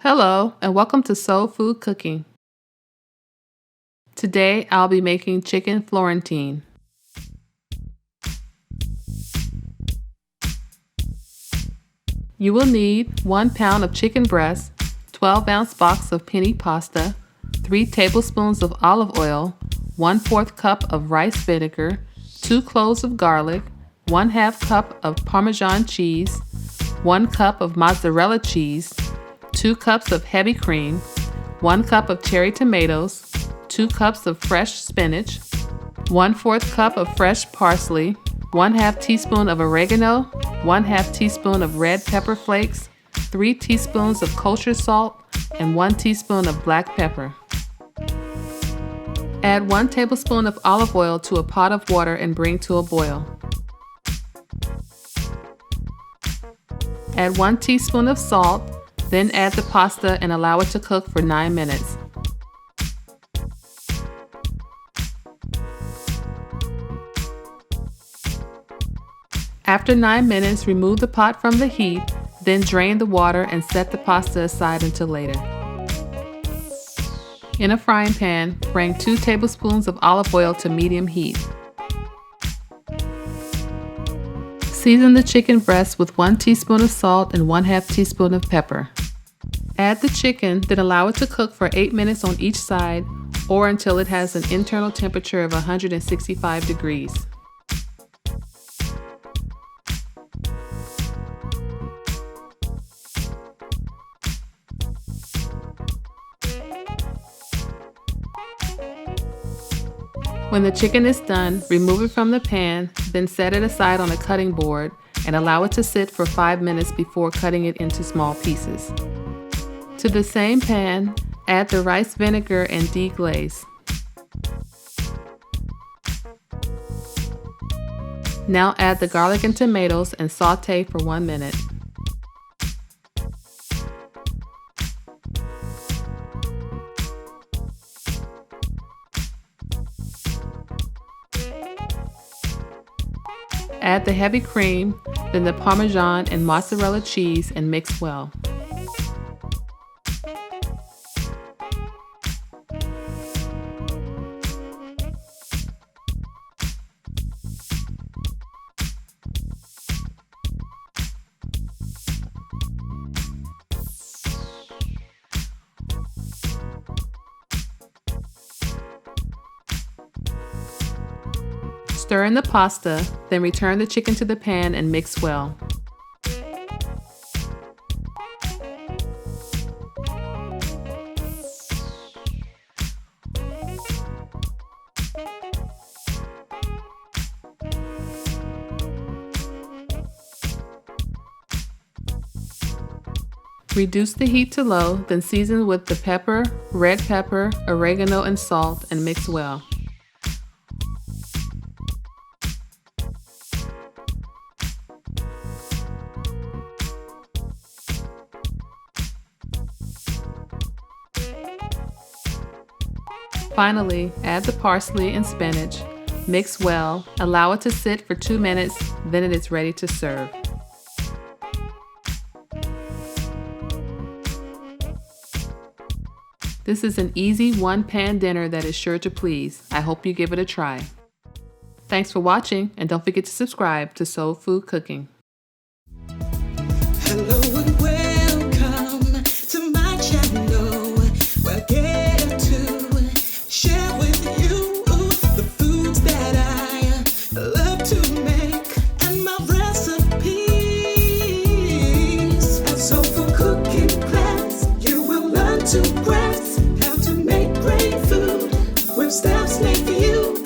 Hello, and welcome to Soul Food Cooking. Today, I'll be making chicken Florentine. You will need 1 pound of chicken breast, 12-ounce box of penny pasta, 3 tablespoons of olive oil, 1/4 cup of rice vinegar, 2 cloves of garlic, 1/2 cup of Parmesan cheese, 1 cup of mozzarella cheese, 2 cups of heavy cream, 1 cup of cherry tomatoes, 2 cups of fresh spinach, 1/4 cup of fresh parsley, 1/2 teaspoon of oregano, 1/2 teaspoon of red pepper flakes, 3 teaspoons of kosher salt, and 1 teaspoon of black pepper. Add 1 tablespoon of olive oil to a pot of water and bring to a boil. Add 1 teaspoon of salt, then add the pasta and allow it to cook for 9 minutes. After 9 minutes, remove the pot from the heat, then drain the water and set the pasta aside until later. In a frying pan, bring 2 tablespoons of olive oil to medium heat. Season the chicken breast with 1 teaspoon of salt and 1/2 teaspoon of pepper. Add the chicken, then allow it to cook for 8 minutes on each side or until it has an internal temperature of 165 degrees. When the chicken is done, remove it from the pan, then set it aside on a cutting board and allow it to sit for 5 minutes before cutting it into small pieces. To the same pan, add the rice vinegar and deglaze. Now add the garlic and tomatoes and saute for 1 minute. Add the heavy cream, then the Parmesan and mozzarella cheese and mix well. Stir in the pasta, then return the chicken to the pan and mix well. Reduce the heat to low, then season with the pepper, red pepper, oregano, and salt and mix well. Finally, add the parsley and spinach, mix well, allow it to sit for 2 minutes, then it is ready to serve. This is an easy one-pan dinner that is sure to please. I hope you give it a try. Thanks for watching, and don't forget to subscribe to Soul Food Cooking. Hello and welcome to my channel. We'll get to share with you the foods that I love to make and my recipes. At Soul Food Cooking class, you will learn to grasp how to make great food with steps made for you.